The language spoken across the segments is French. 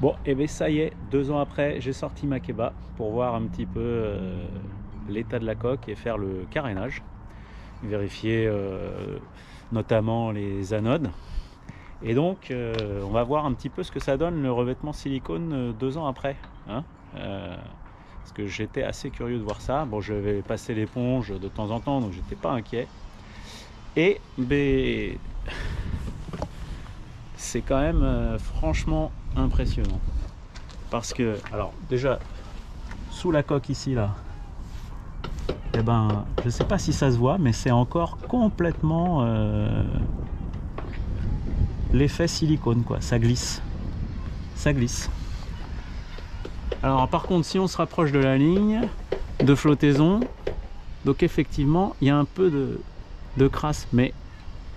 Bon, et bien ça y est, 2 ans après, j'ai sorti ma Keba pour voir un petit peu l'état de la coque et faire le carénage. Vérifier notamment les anodes. Et donc, on va voir un petit peu ce que ça donne le revêtement silicone 2 ans après. Hein, parce que j'étais assez curieux de voir ça. Bon, je vais passer l'éponge de temps en temps, donc j'étais pas inquiet. Et ben, c'est quand même franchement impressionnant. Parce que, alors déjà, sous la coque ici, là, eh ben, je sais pas si ça se voit, mais c'est encore complètement l'effet silicone, quoi. Ça glisse. Ça glisse. Alors, par contre, si on se rapproche de la ligne de flottaison, donc effectivement, il y a un peu de crasse, mais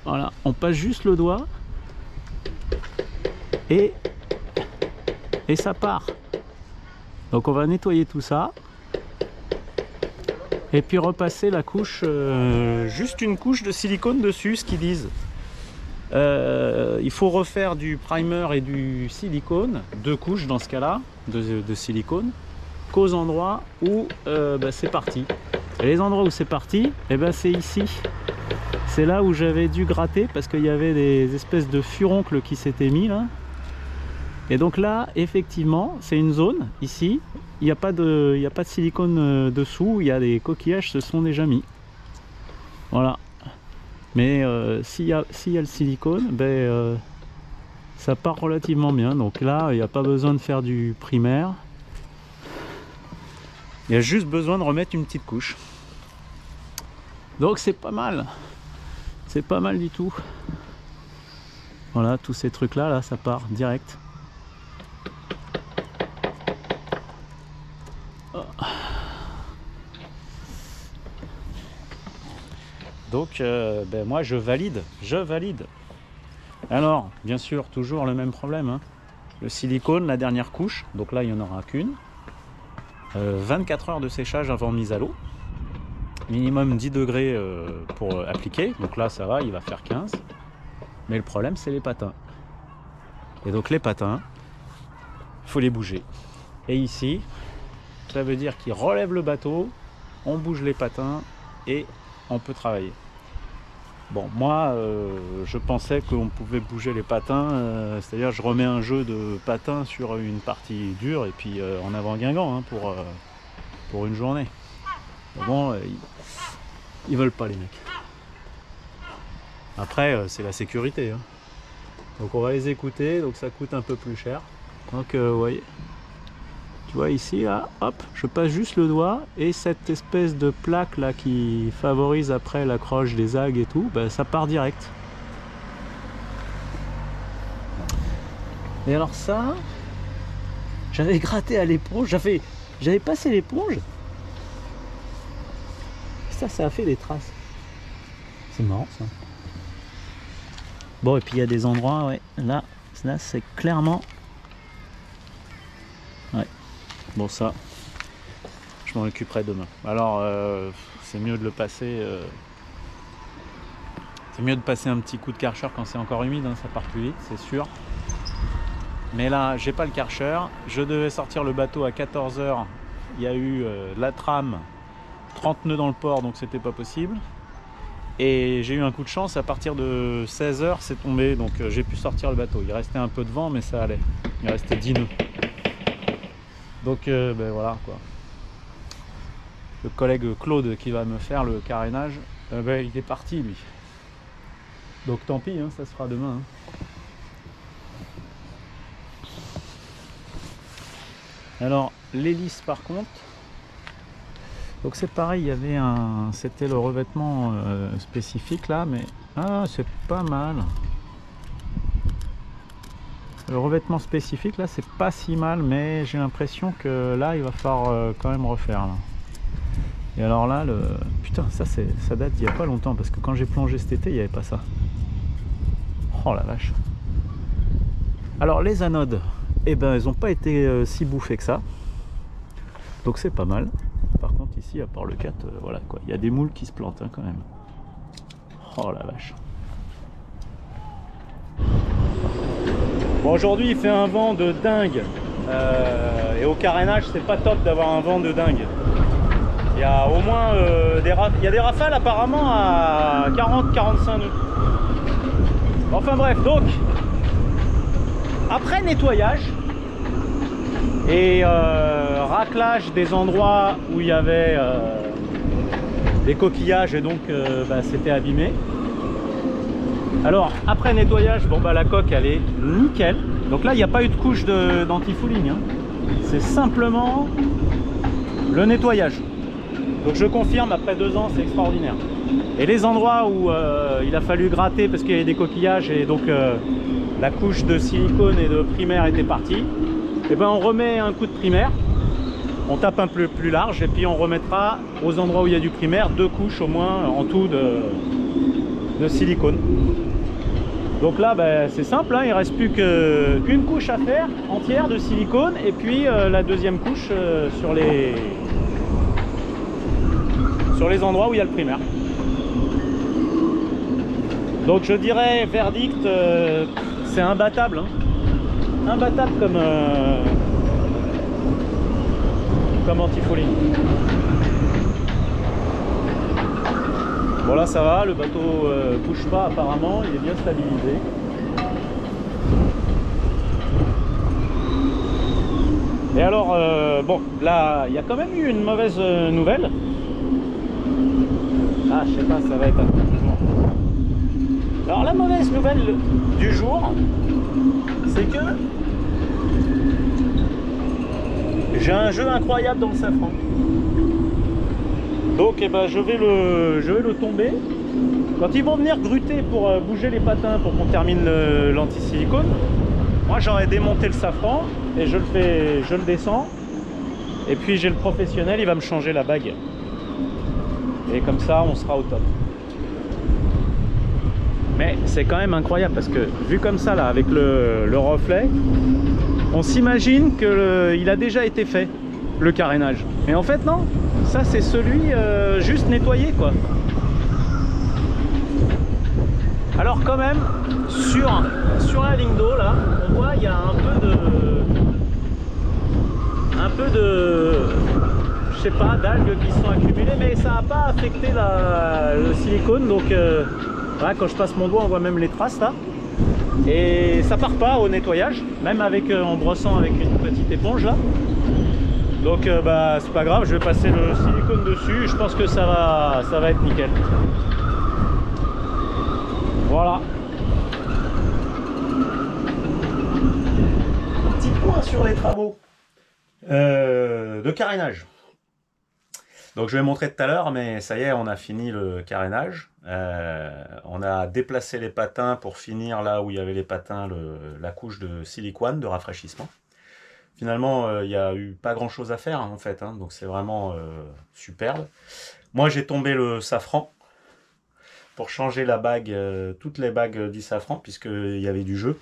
voilà, on passe juste le doigt et ça part. Donc on va nettoyer tout ça et puis repasser la couche, juste une couche de silicone dessus, ce qu'ils disent. Il faut refaire du primer et du silicone, 2 couches dans ce cas là de silicone, qu'aux endroits où c'est parti. Et les endroits où c'est parti, c'est ici. C'est là où j'avais dû gratter parce qu'il y avait des espèces de furoncles qui s'étaient mis là. Et donc là, effectivement, c'est une zone ici. Il n'y a pas de silicone dessous. Il y a des coquillages se sont déjà mis. Voilà. Mais s'il y a le silicone, ça part relativement bien. Donc là, il n'y a pas besoin de faire du primaire. Il y a juste besoin de remettre une petite couche. Donc c'est pas mal. C'est pas mal du tout. Voilà, tous ces trucs là, ça part direct. Donc moi je valide. Alors bien sûr toujours le même problème, hein. Le silicone, la dernière couche, donc là il n'y en aura qu'une. 24 heures de séchage avant mise à l'eau, minimum 10 degrés pour appliquer, donc là ça va, il va faire 15. Mais le problème c'est les patins. Et donc les patins, il faut les bouger. Et ici, ça veut dire qu'ils relèvent le bateau, on bouge les patins et on peut travailler. Bon, moi, je pensais qu'on pouvait bouger les patins, c'est-à-dire je remets un jeu de patins sur une partie dure et puis en avant Guingamp, hein, pour une journée. Mais bon, ils veulent pas les mecs. Après, c'est la sécurité, hein. Donc on va les écouter, donc ça coûte un peu plus cher. Donc vous voyez. Tu vois ici, là, hop, je passe juste le doigt et cette espèce de plaque là qui favorise après l'accroche des algues et tout, ça part direct. Et alors ça, j'avais gratté à l'éponge, j'avais passé l'éponge. Ça a fait des traces. C'est marrant ça. Bon, et puis il y a des endroits, ouais, là c'est clairement... Ouais. Bon, ça, je m'en occuperai demain. Alors, c'est mieux de le passer. C'est mieux de passer un petit coup de Karcher quand c'est encore humide, hein, ça part plus vite, c'est sûr. Mais là, j'ai pas le Karcher. Je devais sortir le bateau à 14 h. Il y a eu la trame, 30 nœuds dans le port, donc c'était pas possible. Et j'ai eu un coup de chance, à partir de 16 h, c'est tombé, donc j'ai pu sortir le bateau. Il restait un peu de vent, mais ça allait. Il restait 10 nœuds. Donc voilà quoi. Le collègue Claude qui va me faire le carénage, il est parti lui. Donc tant pis, hein, ça se fera demain. Hein. Alors l'hélice par contre, donc c'est pareil, il y avait c'était le revêtement spécifique là, mais c'est pas mal. Le revêtement spécifique là c'est pas si mal, mais j'ai l'impression que là il va falloir quand même refaire là. Et alors là putain, ça date d'il y a pas longtemps, parce que quand j'ai plongé cet été il n'y avait pas ça. Oh la vache. Alors les anodes, elles n'ont pas été si bouffées que ça, donc c'est pas mal. Par contre ici, à part le 4, voilà quoi, il y a des moules qui se plantent, hein, quand même. Oh la vache. Bon, aujourd'hui il fait un vent de dingue et au carénage c'est pas top d'avoir un vent de dingue. Il y a au moins des rafales apparemment à 40-45 nœuds. Enfin bref, donc après nettoyage et raclage des endroits où il y avait des coquillages et donc c'était abîmé. Alors après nettoyage, bon la coque elle est nickel. Donc là il n'y a pas eu de couche d'anti-fouling, hein. C'est simplement le nettoyage. Donc je confirme, après 2 ans c'est extraordinaire. Et les endroits où il a fallu gratter parce qu'il y avait des coquillages et donc la couche de silicone et de primaire était partie, et ben on remet un coup de primaire, on tape un peu plus large et puis on remettra aux endroits où il y a du primaire 2 couches au moins en tout de silicone. Donc là c'est simple, hein, il ne reste plus qu'une couche à faire entière de silicone et puis la deuxième couche sur les endroits où il y a le primaire. Donc je dirais verdict, c'est imbattable, hein. Imbattable comme anti-fouling. Bon là ça va, le bateau bouge pas apparemment, il est bien stabilisé. Et alors bon là il y a quand même eu une mauvaise nouvelle. Ah je sais pas, ça va être un peu toujours. Alors la mauvaise nouvelle du jour, c'est que j'ai un jeu incroyable dans le safran. Donc je vais le tomber. Quand ils vont venir gruter pour bouger les patins pour qu'on termine l'anti-silicone, moi j'aurais démonté le safran et je le descends. Et puis j'ai le professionnel, il va me changer la bague. Et comme ça on sera au top. Mais c'est quand même incroyable parce que vu comme ça là avec le reflet, on s'imagine qu'il a déjà été fait, le carénage. Mais en fait non, ça c'est celui juste nettoyé quoi. Alors quand même sur la ligne d'eau là, on voit il y a un peu de je sais pas, d'algues qui sont accumulées, mais ça n'a pas affecté le silicone. Donc voilà, quand je passe mon doigt on voit même les traces là. Et ça part pas au nettoyage, même en brossant avec une petite éponge là. Donc c'est pas grave, je vais passer le silicone dessus, je pense que ça va être nickel. Voilà. Petit point sur les travaux de carénage. Donc je vais montrer tout à l'heure, mais ça y est, on a fini le carénage. On a déplacé les patins pour finir là où il y avait les patins, la couche de silicone de rafraîchissement. Finalement, il n'y a eu pas grand chose à faire en fait, hein, donc c'est vraiment superbe. Moi j'ai tombé le safran pour changer la bague, toutes les bagues du safran, puisqu'il y avait du jeu.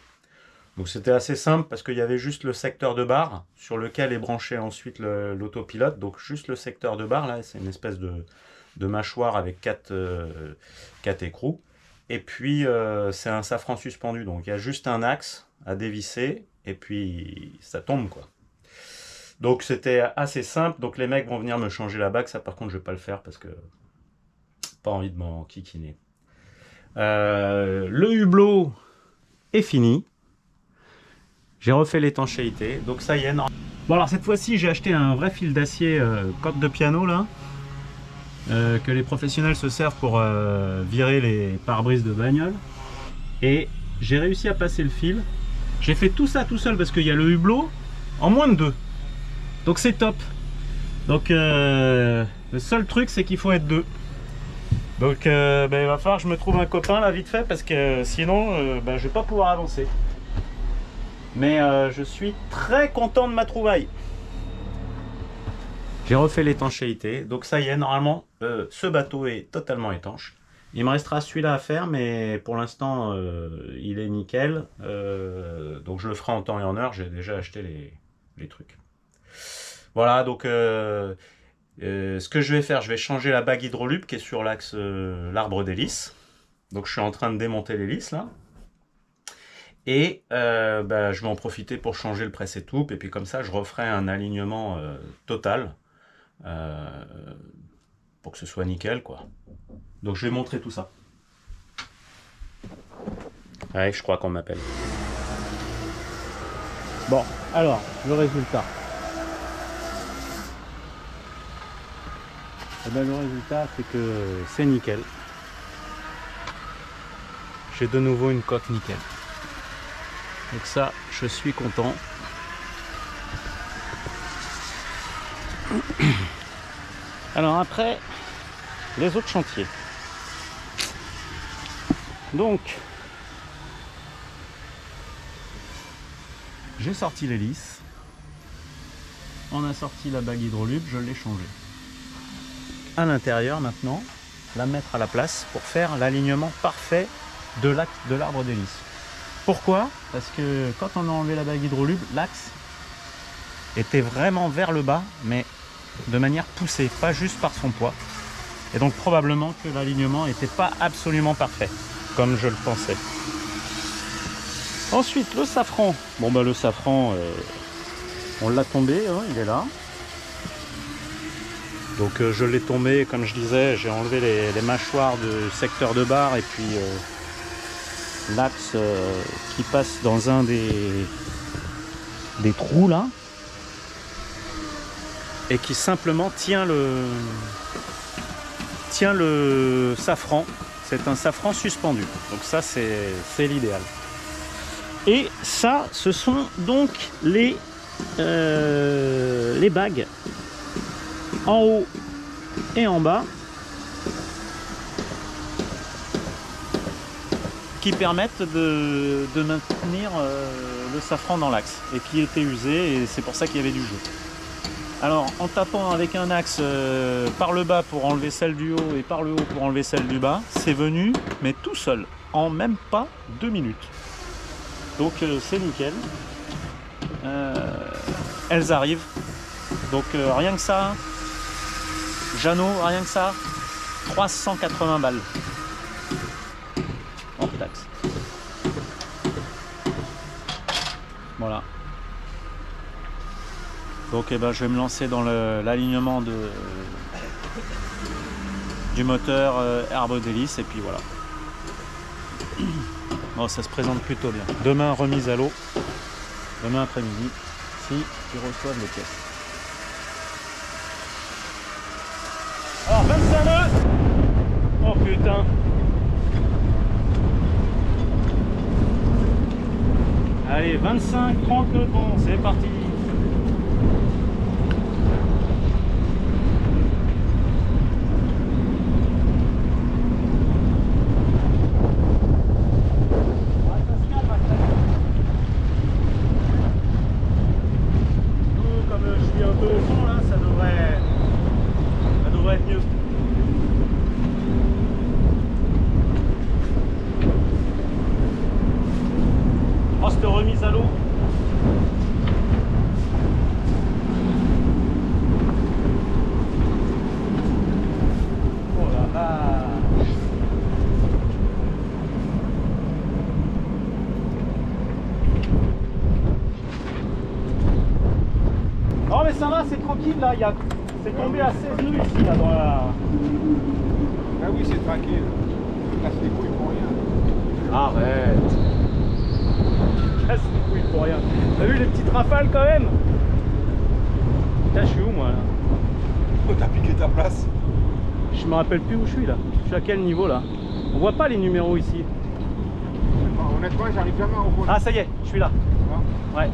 Donc c'était assez simple parce qu'il y avait juste le secteur de barre sur lequel est branché ensuite l'autopilote. Donc juste le secteur de barre là, c'est une espèce de mâchoire avec 4 écrous. Et puis c'est un safran suspendu, donc il y a juste un axe à dévisser et puis ça tombe quoi. Donc c'était assez simple, donc les mecs vont venir me changer la bague, ça par contre je vais pas le faire parce que pas envie de m'en kikiner. Le hublot est fini. J'ai refait l'étanchéité, donc ça y est. Non. Bon alors cette fois-ci j'ai acheté un vrai fil d'acier coque de piano là, que les professionnels se servent pour virer les pare-brises de bagnole. Et j'ai réussi à passer le fil. J'ai fait tout ça tout seul parce qu'il y a le hublot en moins de 2. Donc c'est top. Donc le seul truc c'est qu'il faut être 2. Donc il va falloir que je me trouve un copain là vite fait parce que sinon je vais pas pouvoir avancer. Mais je suis très content de ma trouvaille. J'ai refait l'étanchéité, donc ça y est, normalement ce bateau est totalement étanche. Il me restera celui-là à faire, mais pour l'instant il est nickel. Donc je le ferai en temps et en heure, j'ai déjà acheté les trucs. Voilà, donc ce que je vais faire, je vais changer la bague hydrolube qui est sur l'axe l'arbre d'hélice. Donc je suis en train de démonter l'hélice là. Et je vais en profiter pour changer le presse-étoupe. Et puis comme ça, je referai un alignement total pour que ce soit nickel, quoi. Donc je vais montrer tout ça. Ouais, je crois qu'on m'appelle. Bon, alors, le résultat. Eh ben, le résultat, c'est que c'est nickel. J'ai de nouveau une coque nickel. Donc ça, je suis content. Alors après, les autres chantiers. Donc, j'ai sorti l'hélice. On a sorti la bague hydrolube, je l'ai changée. À l'intérieur maintenant, la mettre à la place pour faire l'alignement parfait de l'arbre d'hélice. Pourquoi? Parce que quand on a enlevé la bague hydrolube, l'axe était vraiment vers le bas, mais de manière poussée, pas juste par son poids. Et donc probablement que l'alignement n'était pas absolument parfait, comme je le pensais. Ensuite, le safran. Bon bah le safran, on l'a tombé, hein, il est là. Donc je l'ai tombé, comme je disais, j'ai enlevé les mâchoires de secteur de barre et puis l'axe qui passe dans un des trous là et qui simplement tient le safran. C'est un safran suspendu, donc ça c'est l'idéal. Et ça, ce sont donc les bagues en haut et en bas qui permettent de maintenir le safran dans l'axe et qui était usé, et c'est pour ça qu'il y avait du jeu. Alors en tapant avec un axe par le bas pour enlever celle du haut et par le haut pour enlever celle du bas, c'est venu mais tout seul en même pas 2 minutes. Donc c'est nickel. Elles arrivent. Donc rien que ça, Jeannot, rien que ça, 380 balles. Hors taxe. Voilà. Donc je vais me lancer dans l'alignement du moteur arbre d'hélice et puis voilà. Bon, ça se présente plutôt bien. Demain, remise à l'eau. Demain après-midi, si ils reçoivent les pièces. Alors 25 nœuds. Oh putain. Allez, 25, 30 nœuds de bon, c'est parti. Remise à l'eau. Oh la vache. Non mais ça va, c'est tranquille là, c'est tombé à 16 nœuds ici là dans la... Ah oui, c'est tranquille. Tu casses les couilles pour rien. Arrête. Casse les couilles pour rien. T'as vu les petites rafales quand même? Là je suis où moi là? Oh, t'as piqué ta place. Je me rappelle plus où je suis là. Je suis à quel niveau là? On voit pas les numéros ici. Honnêtement, j'arrive jamais au bout. Ah ça y est, je suis là. Ah. Ouais.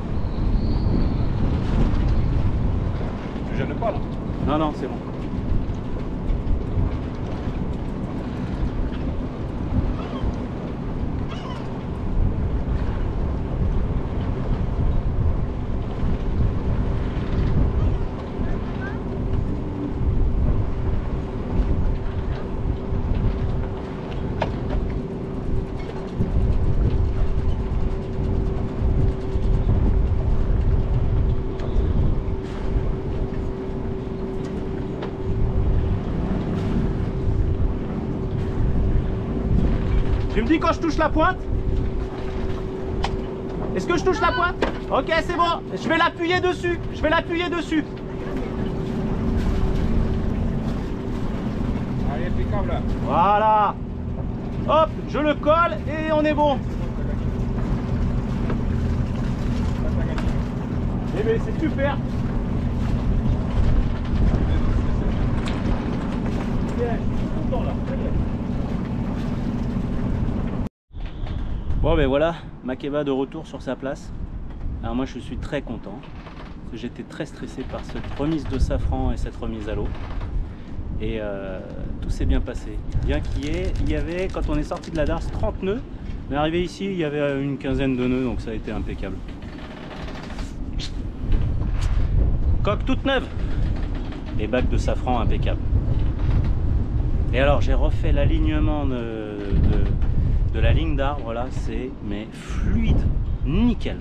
Tu gênes pas là? Non non, c'est bon. Tu me dis quand je touche la pointe? Est-ce que je touche la pointe? Ok, c'est bon. Je vais l'appuyer dessus. Je vais l'appuyer dessus. Allez, impeccable là. Voilà. Hop, je le colle et on est bon. Eh bien, c'est super. Bon ben voilà, Makeba de retour sur sa place. Alors moi je suis très content, parce que j'étais très stressé par cette remise de safran et cette remise à l'eau. Et tout s'est bien passé. Bien qu'il y avait, quand on est sorti de la darse, 30 nœuds. On est arrivé ici, il y avait une quinzaine de nœuds, donc ça a été impeccable. Coque toute neuve. Les bacs de safran impeccables. Et alors j'ai refait l'alignement de la ligne d'arbre là, c'est mais fluide, nickel.